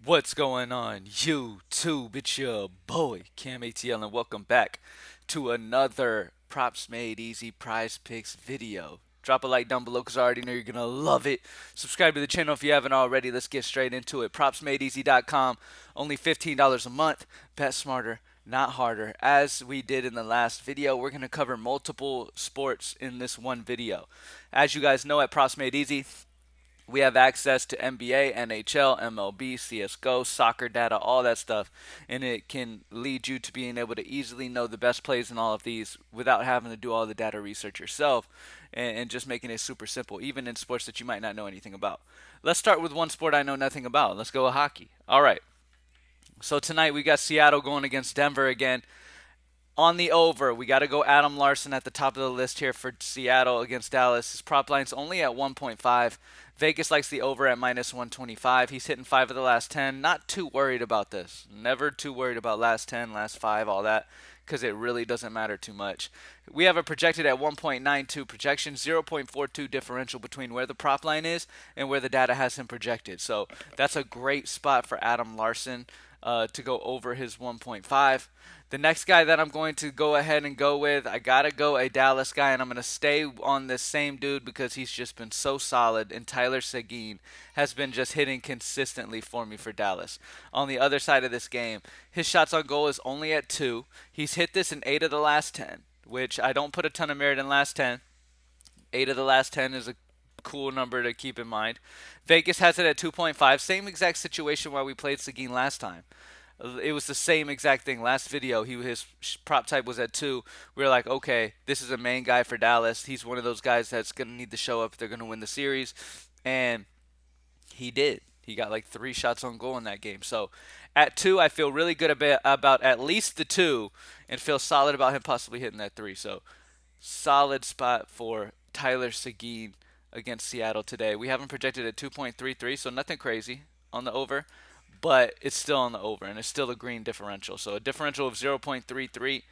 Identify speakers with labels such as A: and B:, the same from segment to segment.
A: What's going on, YouTube? It's your boy, Cam ATL, and welcome back to another Props Made Easy Prize Picks video. Drop a like down below because I already know you're going to love it. Subscribe to the channel if you haven't already. Let's get straight into it. PropsMadeEasy.com, only $15 a month. Bet smarter, not harder. As we did in the last video, we're going to cover multiple sports in this one video. As you guys know, at Props Made Easy, we have access to NBA, NHL, MLB, Csgo, soccer data, all that stuff, and it can lead you to being able to easily know the best plays in all of these without having to do all the data research yourself, and just making it super simple, even in sports that you might not know anything about. Let's start with one sport I know nothing about. Let's go with hockey. All right. So tonight we got Seattle going against Denver again. On the over, we got to go Adam Larson at the top of the list here for Seattle against Dallas. His prop line's only at 1.5. Vegas likes the over at minus 125. He's hitting 5 of the last 10. Not too worried about this. Never too worried about last 10, last 5, all that, because it really doesn't matter too much. We have it projected at 1.92 projection, 0.42 differential between where the prop line is and where the data has him projected. So that's a great spot for Adam Larson to go over his 1.5. The next guy that I'm going to go ahead and go with, I got to go a Dallas guy, and I'm going to stay on this same dude because he's just been so solid, and Tyler Seguin has been just hitting consistently for me for Dallas. On the other side of this game, his shots on goal is only at 2. He's hit this in 8 of the last 10, which I don't put a ton of merit in last 10. 8 of the last 10 is a cool number to keep in mind. Vegas has it at 2.5. Same exact situation while we played Seguin last time. It was the same exact thing. Last video, his prop type was at 2. We were like, okay, this is a main guy for Dallas. He's one of those guys that's going to need to show up if they're going to win the series. And he did. He got like 3 shots on goal in that game. So at 2, I feel really good about at least the 2 and feel solid about him possibly hitting that 3. So solid spot for Tyler Seguin against Seattle today. We have him projected at 2.33, so nothing crazy on the over, but it's still on the over, and it's still a green differential. So a differential of 0.33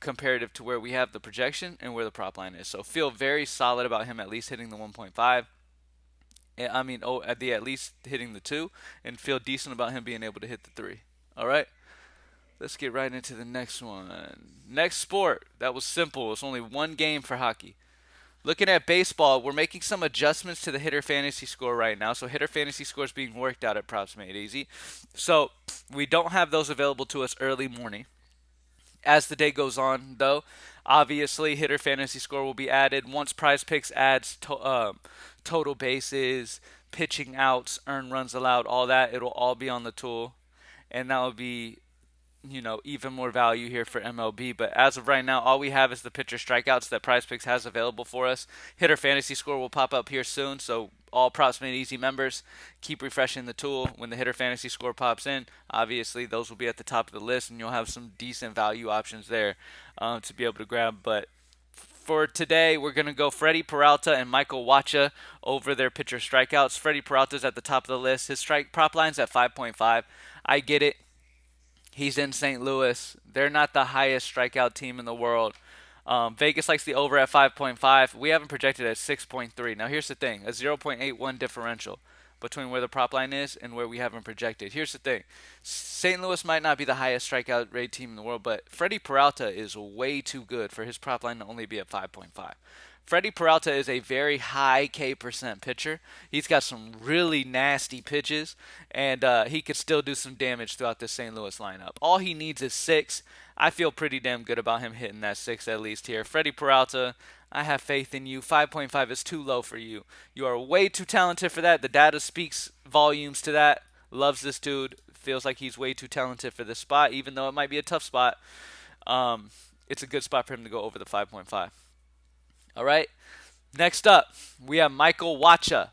A: comparative to where we have the projection and where the prop line is. So feel very solid about him at least hitting the 1.5. At least hitting the 2, and feel decent about him being able to hit the 3. All right. Let's get right into the next one. Next sport. That was simple. It's only one game for hockey. Looking at baseball, we're making some adjustments to the hitter fantasy score right now. So hitter fantasy score is being worked out at Props Made Easy. So we don't have those available to us early morning. As the day goes on, though, obviously hitter fantasy score will be added once Prizepicks adds total bases, pitching outs, earned runs allowed, all that. It'll all be on the tool, and that will be even more value here for MLB. But as of right now, all we have is the pitcher strikeouts that PrizePicks has available for us. Hitter fantasy score will pop up here soon, so all Props Made Easy members keep refreshing the tool. When the hitter fantasy score pops in, obviously those will be at the top of the list, and you'll have some decent value options there to be able to grab. But for today, we're going to go Freddie Peralta and Michael Wacha over their pitcher strikeouts. Freddie Peralta's at the top of the list. His strike prop line's at 5.5. I get it. He's in St. Louis. They're not the highest strikeout team in the world. Vegas likes the over at 5.5. We have him projected at 6.3. Now, here's the thing. A 0.81 differential between where the prop line is and where we have him projected. Here's the thing. St. Louis might not be the highest strikeout rate team in the world, but Freddie Peralta is way too good for his prop line to only be at 5.5. Freddie Peralta is a very high K% pitcher. He's got some really nasty pitches, and he could still do some damage throughout this St. Louis lineup. All he needs is 6. I feel pretty damn good about him hitting that 6 at least here. Freddie Peralta, I have faith in you. 5.5 is too low for you. You are way too talented for that. The data speaks volumes to that. Loves this dude. Feels like he's way too talented for this spot, even though it might be a tough spot. It's a good spot for him to go over the 5.5. All right. Next up, we have Michael Wacha.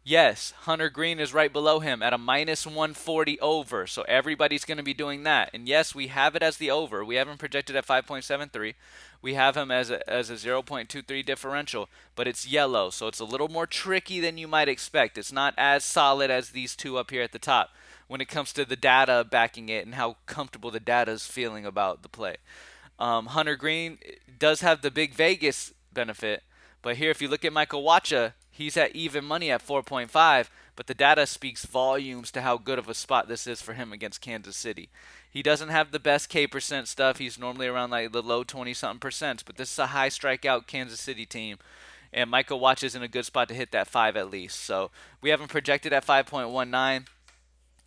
A: Yes, Hunter Green is right below him at a minus 140 over. So everybody's going to be doing that. And yes, we have it as the over. We have him projected at 5.73. We have him as a 0.23 differential, but it's yellow, so it's a little more tricky than you might expect. It's not as solid as these two up here at the top when it comes to the data backing it and how comfortable the data is feeling about the play. Hunter Green does have the big Vegas benefit, but here if you look at Michael Wacha, he's at even money at 4.5, but the data speaks volumes to how good of a spot this is for him against Kansas City. He doesn't have the best K percent stuff. He's normally around like the low 20 something percent, but this is a high strikeout Kansas City team. And Michael Watch is in a good spot to hit that 5 at least. So we have him projected at 5.19,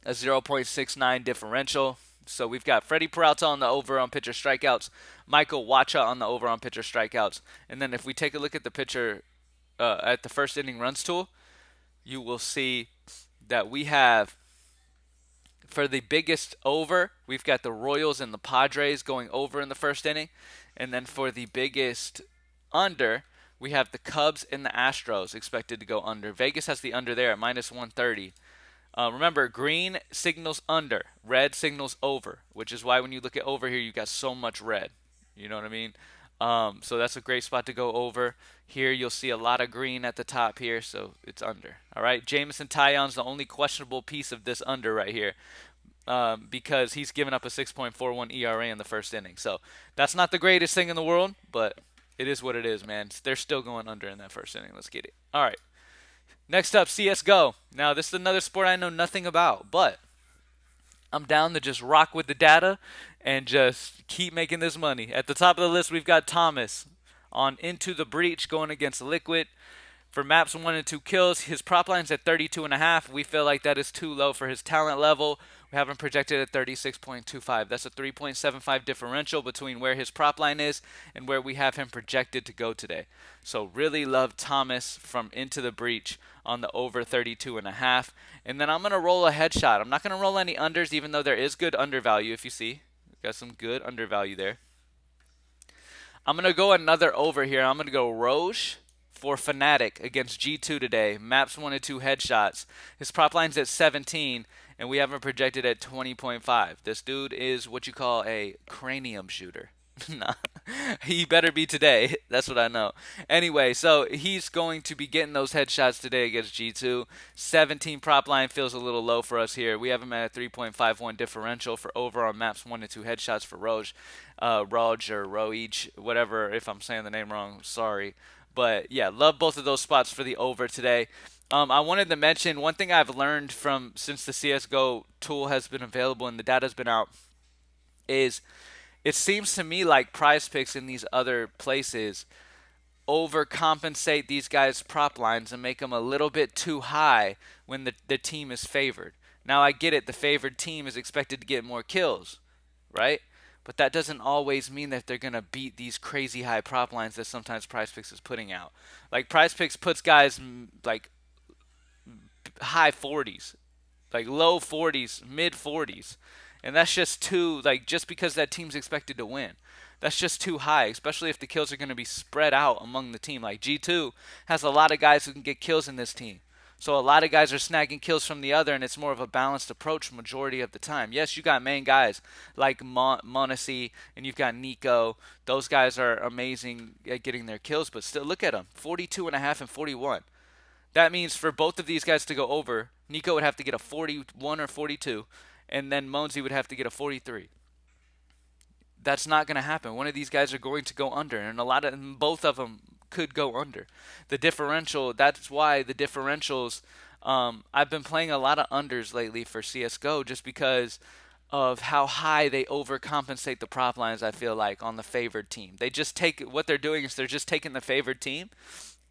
A: a 0.69 differential. So we've got Freddie Peralta on the over on pitcher strikeouts, Michael Wacha on the over on pitcher strikeouts. And then if we take a look at the pitcher at the first inning runs tool, you will see that we have for the biggest over, we've got the Royals and the Padres going over in the first inning. And then for the biggest under, we have the Cubs and the Astros expected to go under. Vegas has the under there at minus 130. Remember, green signals under, red signals over, which is why when you look at over here, you've got so much red. You know what I mean? So that's a great spot to go over. Here you'll see a lot of green at the top here, so it's under. All right, Jameson Taillon's the only questionable piece of this under right here, because he's given up a 6.41 ERA in the first inning. So that's not the greatest thing in the world, but it is what it is, man. They're still going under in that first inning. Let's get it. All right. Next up, CSGO. Now, this is another sport I know nothing about, but I'm down to just rock with the data and just keep making this money. At the top of the list, we've got Thomas on Into the Breach going against Liquid. For maps 1 and 2 kills, his prop line's at 32.5. We feel like that is too low for his talent level. We have him projected at 36.25. That's a 3.75 differential between where his prop line is and where we have him projected to go today. So really love Thomas from Into the Breach on the over 32.5. And then I'm going to roll a headshot. I'm not going to roll any unders, even though there is good undervalue, if you see. We've got some good undervalue there. I'm going to go another over here. I'm going to go Roche for Fnatic against G2 today. Maps 1 and 2 headshots. His prop line's at 17, and we have him projected at 20.5. This dude is what you call a cranium shooter. Nah, he better be today. That's what I know. Anyway, so he's going to be getting those headshots today against G2. 17 prop line feels a little low for us here. We have him at a 3.51 differential for over on maps 1 and 2 headshots for Roj, Roj or Roij, whatever. If I'm saying the name wrong, sorry. But yeah, love both of those spots for the over today. I wanted to mention one thing I've learned from since the CSGO tool has been available and the data's been out is it seems to me like Prizepicks in these other places overcompensate these guys' prop lines and make them a little bit too high when the team is favored. Now I get it, the favored team is expected to get more kills, right? But that doesn't always mean that they're going to beat these crazy high prop lines that sometimes Prizepicks is putting out. Like Prizepicks puts guys like high 40s, like low 40s, mid 40s. And that's just too, like, just because that team's expected to win. That's just too high, especially if the kills are going to be spread out among the team. Like G2 has a lot of guys who can get kills in this team. So a lot of guys are snagging kills from the other, and it's more of a balanced approach majority of the time. Yes, you got main guys like Monesi, and you've got Nico. Those guys are amazing at getting their kills, but still, look at them, 42.5 and 41. That means for both of these guys to go over, Nico would have to get a 41 or 42, and then Monzi would have to get a 43. That's not going to happen. One of these guys are going to go under, and both of them could go under. The differential, that's why the differentials, I've been playing a lot of unders lately for CSGO just because of how high they overcompensate the prop lines, I feel like, on the favored team. What they're doing is they're just taking the favored team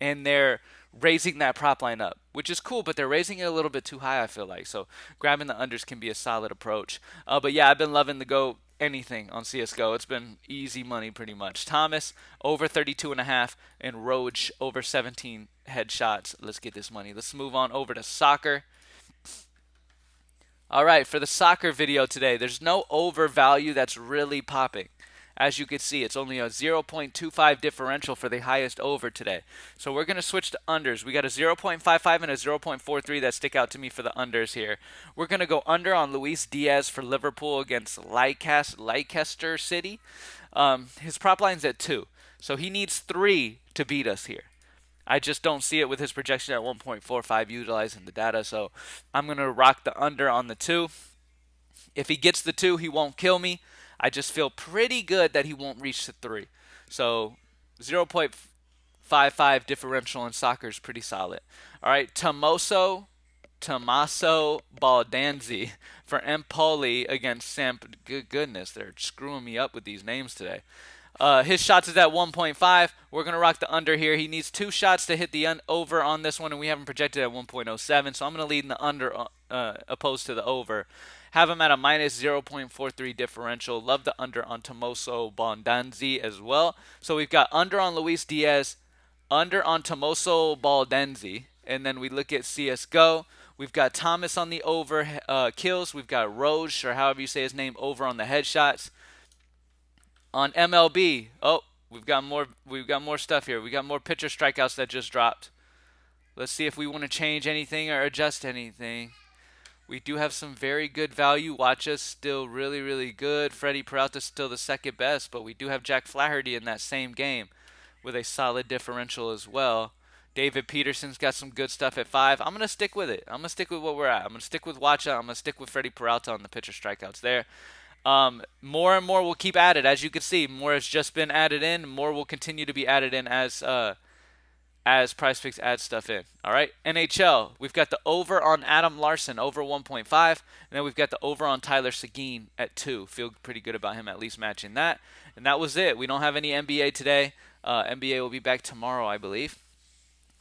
A: and they're raising that prop line up, which is cool, but they're raising it a little bit too high, I feel like. So grabbing the unders can be a solid approach. But yeah, I've been loving to go anything on CSGO. It's been easy money pretty much. Thomas over 32.5 and Roj over 17 headshots. Let's get this money. Let's move on over to soccer. All right, for the soccer video today, there's no over value that's really popping. As you can see, it's only a 0.25 differential for the highest over today. So we're going to switch to unders. We got a 0.55 and a 0.43 that stick out to me for the unders here. We're going to go under on Luis Diaz for Liverpool against Leicester City. His prop line's at 2. So he needs 3 to beat us here. I just don't see it with his projection at 1.45 utilizing the data. So I'm going to rock the under on the 2. If he gets the 2, he won't kill me. I just feel pretty good that he won't reach the 3. So 0.55 differential in soccer is pretty solid. All right, Tomoso Tommaso Baldanzi for Empoli against Samp. Good goodness, they're screwing me up with these names today. His shots is at 1.5. We're going to rock the under here. He needs 2 shots to hit the over on this one, and we have him projected at 1.07. So I'm going to lead in the under opposed to the over. Have him at a minus 0.43 differential. Love the under on Tommaso Baldanzi as well. So we've got under on Luis Diaz, under on Tommaso Baldanzi, and then we look at CSGO. We've got Thomas on the over kills. We've got Roche, or however you say his name, over on the headshots. On MLB, oh, we've got more stuff here. We got more pitcher strikeouts that just dropped. Let's see if we want to change anything or adjust anything. We do have some very good value. Watcha's still really, really good. Freddie Peralta's still the second best, but we do have Jack Flaherty in that same game with a solid differential as well. David Peterson's got some good stuff at 5. I'm going to stick with it. I'm going to stick with what we're at. I'm going to stick with Watcha. I'm going to stick with Freddie Peralta on the pitcher strikeouts there. More and more will keep added. As you can see, more has just been added in. More will continue to be added in as Prizepicks adds stuff in. All right, NHL. We've got the over on Adam Larson, over 1.5, and then we've got the over on Tyler Seguin at 2. Feel pretty good about him at least matching that. And that was it. We don't have any NBA today. NBA will be back tomorrow, I believe.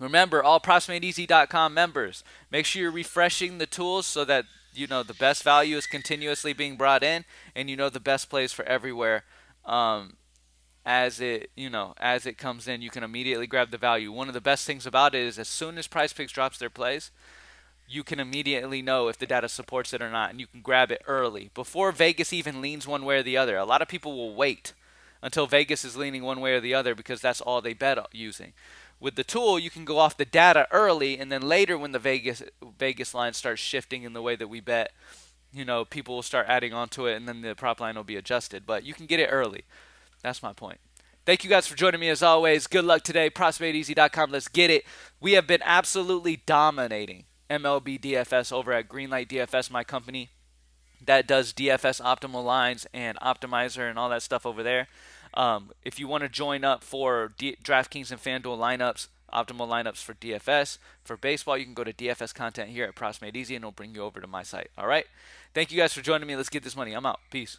A: Remember, all PropsMadeEasy.com members, make sure you're refreshing the tools so that you know the best value is continuously being brought in, and you know the best plays for everywhere. As it comes in, you can immediately grab the value. One of the best things about it is as soon as Prizepicks drops their plays, you can immediately know if the data supports it or not, and you can grab it early before Vegas even leans one way or the other. A lot of people will wait until Vegas is leaning one way or the other because that's all they bet using. With the tool, you can go off the data early, and then later when the Vegas line starts shifting in the way that we bet, people will start adding onto it, and then the prop line will be adjusted. But you can get it early. That's my point. Thank you guys for joining me as always. Good luck today. PropsMadeEasy.com. Let's get it. We have been absolutely dominating MLB DFS over at Greenlight DFS, my company that does DFS optimal lines and optimizer and all that stuff over there. If you want to join up for DraftKings and FanDuel lineups, optimal lineups for DFS, for baseball, you can go to DFS content here at Props Made Easy, and it'll bring you over to my site. All right? Thank you guys for joining me. Let's get this money. I'm out. Peace.